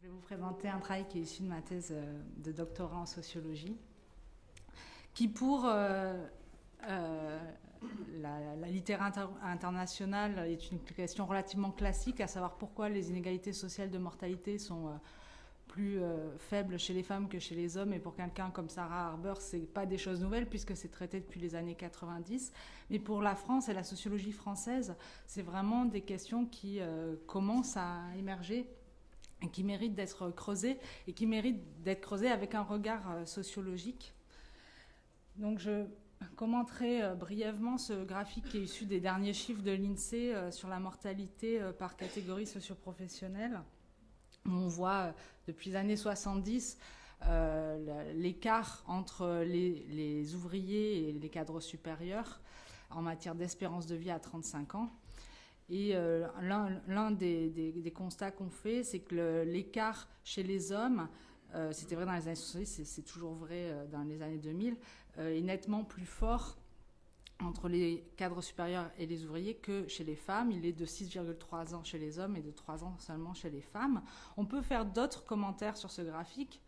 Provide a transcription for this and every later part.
vais vous présenter un travail qui est issu de ma thèse de doctorat en sociologie, qui pour la littérature internationale est une question relativement classique, à savoir pourquoi les inégalités sociales de mortalité sont plus faibles chez les femmes que chez les hommes. Et pour quelqu'un comme Sarah Harber, c'est pas des choses nouvelles puisque c'est traité depuis les années 90. Mais pour la France et la sociologie française, c'est vraiment des questions qui commencent à émerger et qui méritent d'être creusées et qui méritent d'être creusées avec un regard sociologique. Donc je commenterai brièvement ce graphique qui est issu des derniers chiffres de l'INSEE sur la mortalité par catégorie socioprofessionnelle. On voit depuis les années 70 l'écart entre les ouvriers et les cadres supérieurs en matière d'espérance de vie à 35 ans. Et l'un des constats qu'on fait, c'est que l'écart chez les hommes, c'était vrai dans les années 70, c'est toujours vrai dans les années 2000, est nettement plus fort entre les cadres supérieurs et les ouvriers que chez les femmes. Il est de 6,3 ans chez les hommes et de 3 ans seulement chez les femmes. On peut faire d'autres commentaires sur ce graphique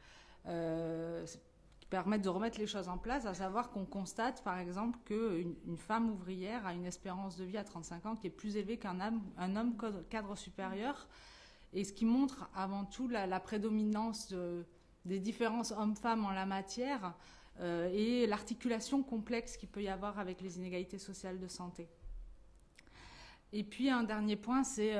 qui permettent de remettre les choses en place, à savoir qu'on constate par exemple qu'une femme ouvrière a une espérance de vie à 35 ans qui est plus élevée qu'un homme cadre supérieur, et ce qui montre avant tout la prédominance des différences hommes-femmes en la matière, et l'articulation complexe qu'il peut y avoir avec les inégalités sociales de santé. Et puis un dernier point, c'est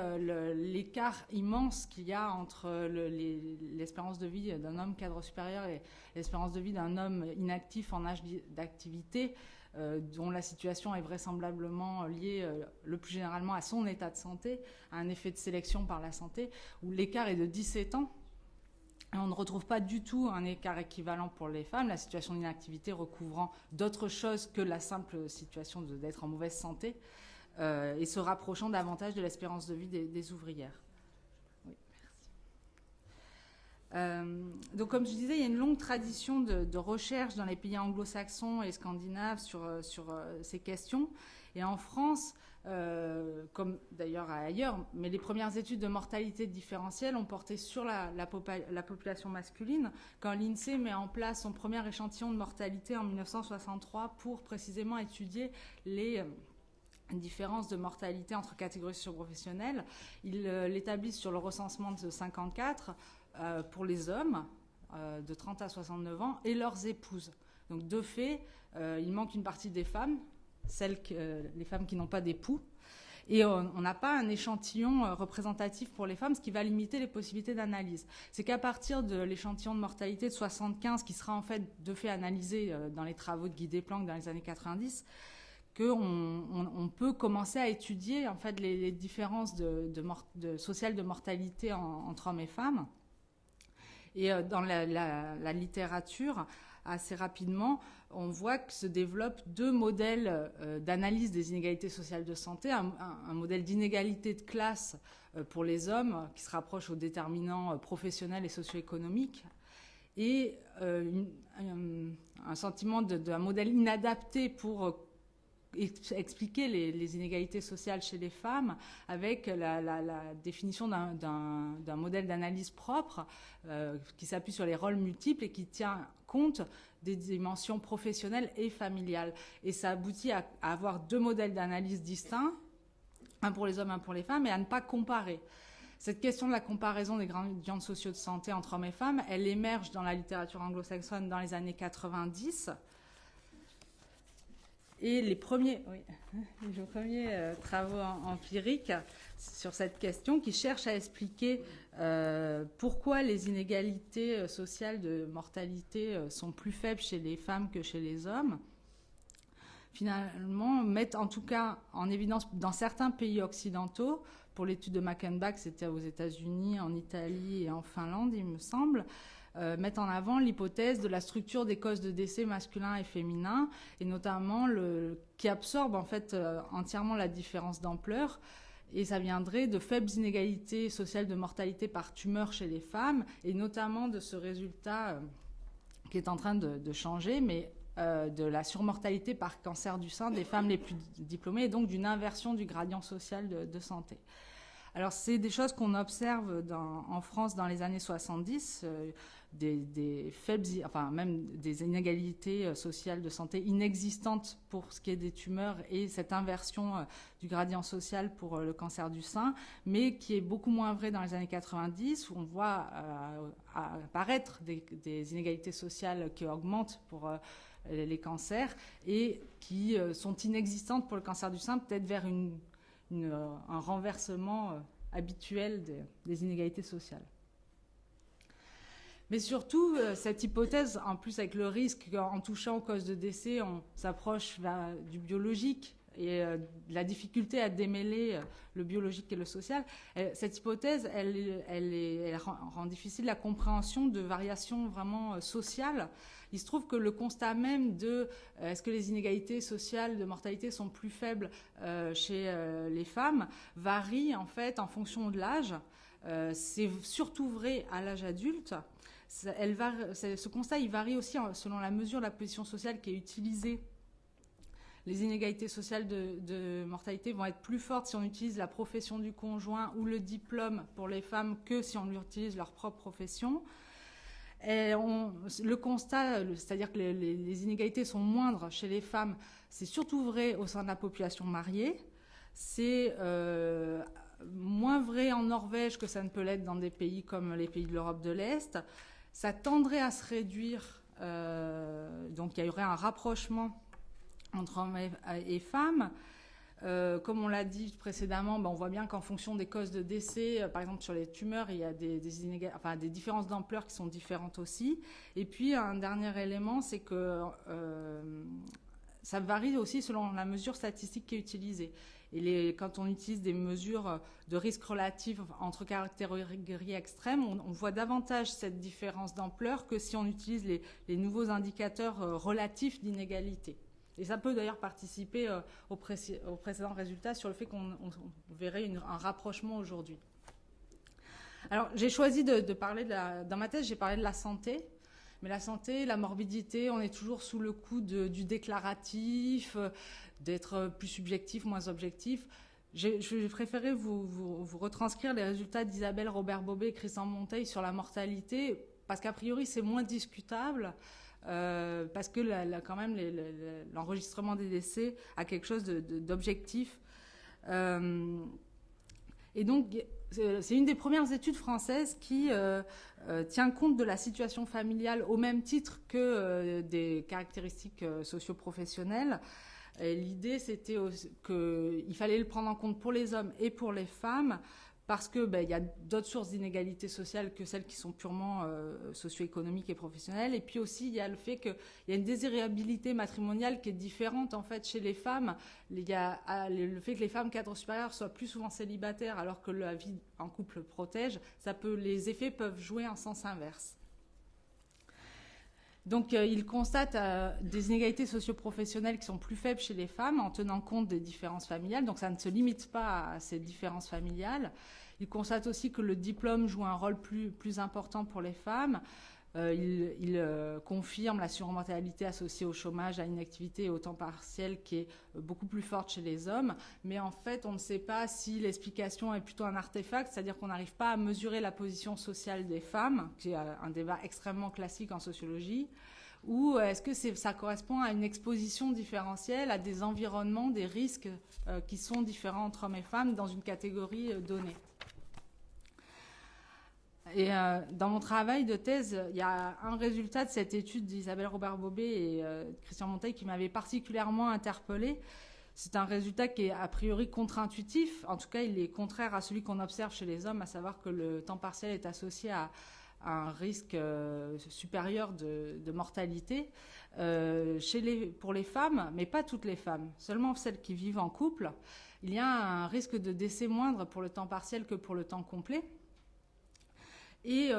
l'écart immense qu'il y a entre l'espérance de vie d'un homme cadre supérieur et l'espérance de vie d'un homme inactif en âge d'activité, dont la situation est vraisemblablement liée le plus généralement à son état de santé, à un effet de sélection par la santé, où l'écart est de 17 ans. Et on ne retrouve pas du tout un écart équivalent pour les femmes, la situation d'inactivité recouvrant d'autres choses que la simple situation d'être en mauvaise santé, et se rapprochant davantage de l'espérance de vie des ouvrières. Oui, merci. Donc comme je disais, il y a une longue tradition de recherche dans les pays anglo-saxons et scandinaves sur ces questions. Et en France, comme d'ailleurs ailleurs, mais les premières études de mortalité différentielle ont porté sur la population masculine, quand l'INSEE met en place son premier échantillon de mortalité en 1963 pour précisément étudier les différences de mortalité entre catégories socioprofessionnelles. Ils l'établissent sur le recensement de 54 pour les hommes de 30 à 69 ans et leurs épouses. Donc de fait, il manque une partie des femmes, les femmes qui n'ont pas d'époux, et on n'a pas un échantillon représentatif pour les femmes, ce qui va limiter les possibilités d'analyse. C'est qu'à partir de l'échantillon de mortalité de 75, qui sera en fait de fait analysé dans les travaux de Guy Desplanques dans les années 90, qu'on peut commencer à étudier en fait les différences sociales de mortalité entre hommes et femmes. Et dans la littérature, assez rapidement, on voit que se développent deux modèles d'analyse des inégalités sociales de santé. Un modèle d'inégalité de classe pour les hommes qui se rapproche aux déterminants professionnels et socio-économiques, et un sentiment d'un modèle inadapté pour expliquer les inégalités sociales chez les femmes, avec la définition d'un modèle d'analyse propre qui s'appuie sur les rôles multiples et qui tient compte des dimensions professionnelles et familiales. Et ça aboutit à avoir deux modèles d'analyse distincts, un pour les hommes, un pour les femmes, et à ne pas comparer. Cette question de la comparaison des gradients sociaux de santé entre hommes et femmes, elle émerge dans la littérature anglo-saxonne dans les années 90. Et les premiers travaux empiriques sur cette question qui cherchent à expliquer pourquoi les inégalités sociales de mortalité sont plus faibles chez les femmes que chez les hommes, finalement mettent en tout cas en évidence dans certains pays occidentaux, pour l'étude de Mackenbach, c'était aux États-Unis, en Italie et en Finlande, il me semble, mettent en avant l'hypothèse de la structure des causes de décès masculins et féminins, et notamment qui absorbe en fait entièrement la différence d'ampleur, et ça viendrait de faibles inégalités sociales de mortalité par tumeur chez les femmes, et notamment de ce résultat qui est en train de changer, mais de la surmortalité par cancer du sein des femmes les plus diplômées, et donc d'une inversion du gradient social de santé. Alors, c'est des choses qu'on observe en France dans les années 70, des faibles, enfin même des inégalités sociales de santé inexistantes pour ce qui est des tumeurs et cette inversion du gradient social pour le cancer du sein, mais qui est beaucoup moins vrai dans les années 90, où on voit apparaître des inégalités sociales qui augmentent pour les cancers et qui sont inexistantes pour le cancer du sein, peut-être vers un renversement habituel des inégalités sociales. Mais surtout, cette hypothèse, en plus avec le risque qu'en touchant aux causes de décès, on s'approche du biologique et la difficulté à démêler le biologique et le social, cette hypothèse, elle rend difficile la compréhension de variations vraiment sociales. Il se trouve que le constat même de est-ce que les inégalités sociales de mortalité sont plus faibles chez les femmes varie en fait en fonction de l'âge. C'est surtout vrai à l'âge adulte. Ce constat, il varie aussi selon la mesure de la position sociale qui est utilisée. Les inégalités sociales de mortalité vont être plus fortes si on utilise la profession du conjoint ou le diplôme pour les femmes que si on utilise leur propre profession. Et le constat, c'est-à-dire que les inégalités sont moindres chez les femmes, c'est surtout vrai au sein de la population mariée. C'est moins vrai en Norvège que ça ne peut l'être dans des pays comme les pays de l'Europe de l'Est. Ça tendrait à se réduire, donc il y aurait un rapprochement entre hommes et femmes. Comme on l'a dit précédemment, on voit bien qu'en fonction des causes de décès, par exemple sur les tumeurs, il y a des différences d'ampleur qui sont différentes aussi. Et puis un dernier élément, c'est que ça varie aussi selon la mesure statistique qui est utilisée. Et quand on utilise des mesures de risque relatif entre catégories extrêmes, on voit davantage cette différence d'ampleur que si on utilise les nouveaux indicateurs relatifs d'inégalité. Et ça peut d'ailleurs participer au précédent résultat sur le fait qu'on verrait un rapprochement aujourd'hui. Alors, j'ai choisi de parler dans ma thèse, j'ai parlé de la santé. Mais la santé, la morbidité, on est toujours sous le coup du déclaratif, d'être plus subjectif, moins objectif. Je préférais vous retranscrire les résultats d'Isabelle Robert-Bobet et Christian Monteil sur la mortalité, parce qu'a priori, c'est moins discutable, parce que quand même, l'enregistrement des décès a quelque chose d'objectif. Et donc, c'est une des premières études françaises qui tient compte de la situation familiale au même titre que des caractéristiques socio-professionnelles. L'idée, c'était qu'il fallait le prendre en compte pour les hommes et pour les femmes, parce que y a d'autres sources d'inégalités sociales que celles qui sont purement socio-économiques et professionnelles. Et puis aussi, il y a le fait qu'il y a une désirabilité matrimoniale qui est différente en fait chez les femmes. Il y a le fait que les femmes cadres supérieurs soient plus souvent célibataires alors que la vie en couple protège. Les effets peuvent jouer en sens inverse. Donc, il constate des inégalités socio-professionnelles qui sont plus faibles chez les femmes en tenant compte des différences familiales. Donc, ça ne se limite pas à ces différences familiales. Il constate aussi que le diplôme joue un rôle plus important pour les femmes. Il confirme la surmortalité associée au chômage, à l'inactivité et au temps partiel qui est beaucoup plus forte chez les hommes. Mais en fait, on ne sait pas si l'explication est plutôt un artefact, c'est-à-dire qu'on n'arrive pas à mesurer la position sociale des femmes, qui est un débat extrêmement classique en sociologie, ou est-ce que ça correspond à une exposition différentielle à des environnements, des risques qui sont différents entre hommes et femmes dans une catégorie donnée. Et dans mon travail de thèse, il y a un résultat de cette étude d'Isabelle Robert-Bobet et Christian Monteil qui m'avait particulièrement interpellée. C'est un résultat qui est a priori contre-intuitif. En tout cas, il est contraire à celui qu'on observe chez les hommes, à savoir que le temps partiel est associé à un risque supérieur de mortalité pour les femmes, mais pas toutes les femmes, seulement celles qui vivent en couple. Il y a un risque de décès moindre pour le temps partiel que pour le temps complet. Et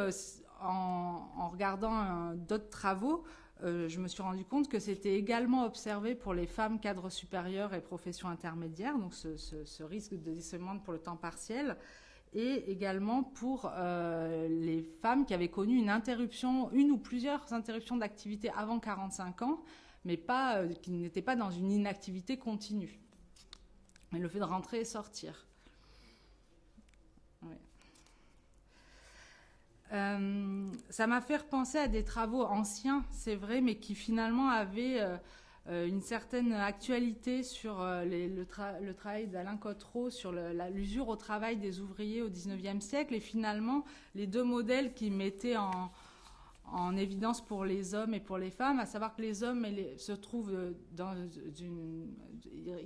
en regardant d'autres travaux, je me suis rendu compte que c'était également observé pour les femmes cadres supérieurs et professions intermédiaires, donc ce risque de décès moindre pour le temps partiel, et également pour les femmes qui avaient connu une ou plusieurs interruptions d'activité avant 45 ans, mais qui n'étaient pas dans une inactivité continue. Mais le fait de rentrer et sortir. Ouais. Ça m'a fait repenser à des travaux anciens, c'est vrai, mais qui finalement avaient une certaine actualité sur le travail d'Alain Cottereau, sur l'usure au travail des ouvriers au XIXe siècle, et finalement les deux modèles qui mettaient en évidence pour les hommes et pour les femmes, à savoir que les hommes se trouvent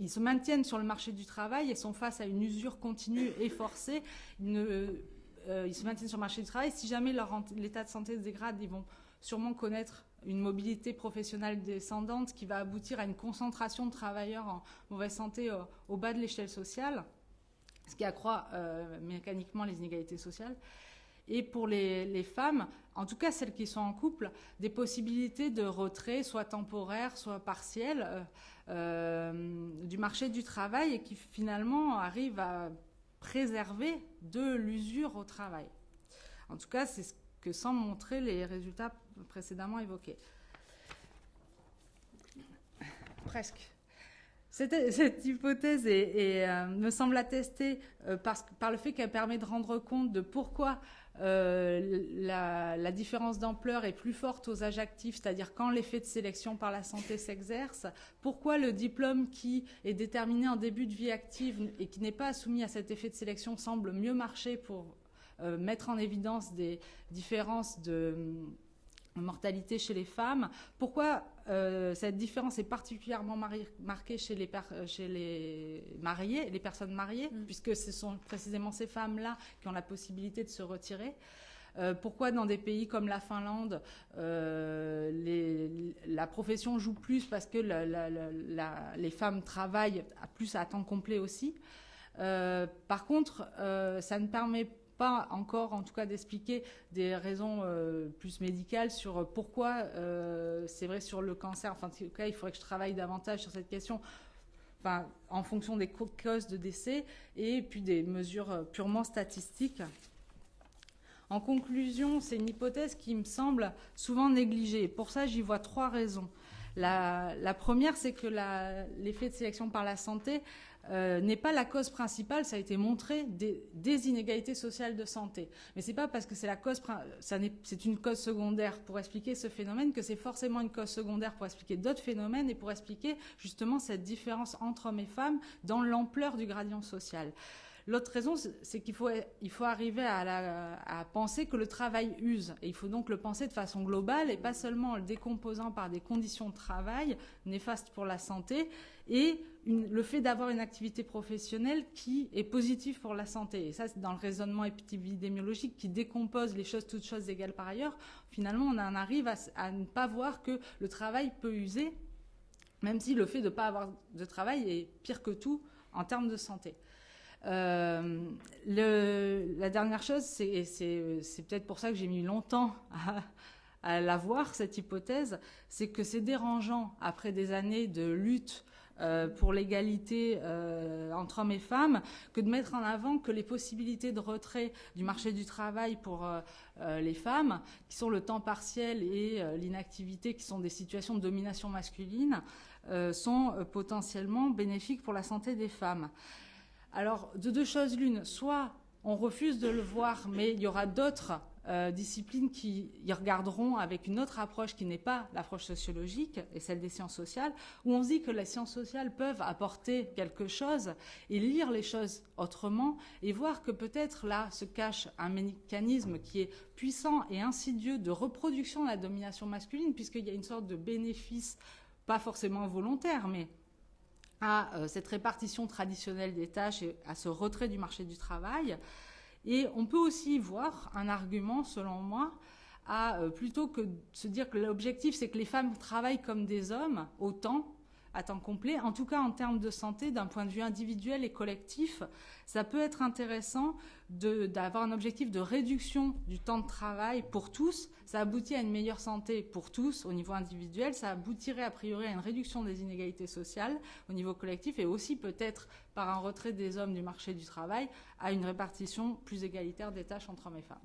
ils se maintiennent sur le marché du travail et sont face à une usure continue et forcée. Ils se maintiennent sur le marché du travail. Si jamais l'état de santé se dégrade, ils vont sûrement connaître une mobilité professionnelle descendante qui va aboutir à une concentration de travailleurs en mauvaise santé au bas de l'échelle sociale, ce qui accroît mécaniquement les inégalités sociales. Et pour les femmes, en tout cas celles qui sont en couple, des possibilités de retrait, soit temporaire, soit partiel, du marché du travail et qui finalement arrivent à préserver de l'usure au travail. En tout cas, c'est ce que semblent montrer les résultats précédemment évoqués. Presque. Cette hypothèse me semble attestée par le fait qu'elle permet de rendre compte de pourquoi la différence d'ampleur est plus forte aux âges actifs, c'est-à-dire quand l'effet de sélection par la santé s'exerce, pourquoi le diplôme qui est déterminé en début de vie active et qui n'est pas soumis à cet effet de sélection semble mieux marcher pour mettre en évidence des différences de mortalité chez les femmes. Pourquoi cette différence est particulièrement marquée chez les personnes mariées, puisque ce sont précisément ces femmes-là qui ont la possibilité de se retirer. Pourquoi dans des pays comme la Finlande, la profession joue plus parce que les femmes travaillent plus à temps complet aussi. Par contre, ça ne permet pas encore, en tout cas, d'expliquer des raisons plus médicales sur pourquoi, c'est vrai, sur le cancer. Enfin, en tout cas, il faudrait que je travaille davantage sur cette question, enfin, en fonction des causes de décès et puis des mesures purement statistiques. En conclusion, c'est une hypothèse qui me semble souvent négligée. Pour ça, j'y vois trois raisons. La première, c'est que l'effet de sélection par la santé n'est pas la cause principale, ça a été montré, des inégalités sociales de santé. Mais c'est pas parce que c'est c'est une cause secondaire pour expliquer ce phénomène que c'est forcément une cause secondaire pour expliquer d'autres phénomènes et pour expliquer justement cette différence entre hommes et femmes dans l'ampleur du gradient social. L'autre raison, c'est qu'il faut arriver à penser que le travail use. Et il faut donc le penser de façon globale et pas seulement en le décomposant par des conditions de travail néfastes pour la santé et le fait d'avoir une activité professionnelle qui est positive pour la santé. Et ça, c'est dans le raisonnement épidémiologique qui décompose les choses, toutes choses égales par ailleurs. Finalement, on en arrive à ne pas voir que le travail peut user, même si le fait de ne pas avoir de travail est pire que tout en termes de santé. La dernière chose, c'est peut-être pour ça que j'ai mis longtemps à la voir, cette hypothèse, c'est que c'est dérangeant, après des années de lutte pour l'égalité entre hommes et femmes, que de mettre en avant que les possibilités de retrait du marché du travail pour les femmes, qui sont le temps partiel et l'inactivité, qui sont des situations de domination masculine, sont potentiellement bénéfiques pour la santé des femmes. Alors, de deux choses l'une, soit on refuse de le voir, mais il y aura d'autres disciplines qui y regarderont avec une autre approche qui n'est pas l'approche sociologique et celle des sciences sociales, où on se dit que les sciences sociales peuvent apporter quelque chose et lire les choses autrement et voir que peut-être là se cache un mécanisme qui est puissant et insidieux de reproduction de la domination masculine, puisqu'il y a une sorte de bénéfice, pas forcément volontaire, mais à cette répartition traditionnelle des tâches et à ce retrait du marché du travail. Et on peut aussi voir un argument, selon moi, plutôt que de se dire que l'objectif, c'est que les femmes travaillent comme des hommes, autant, à temps complet, en tout cas en termes de santé, d'un point de vue individuel et collectif, ça peut être intéressant d'avoir un objectif de réduction du temps de travail pour tous. Ça aboutit à une meilleure santé pour tous au niveau individuel, ça aboutirait a priori à une réduction des inégalités sociales au niveau collectif et aussi peut-être par un retrait des hommes du marché du travail à une répartition plus égalitaire des tâches entre hommes et femmes.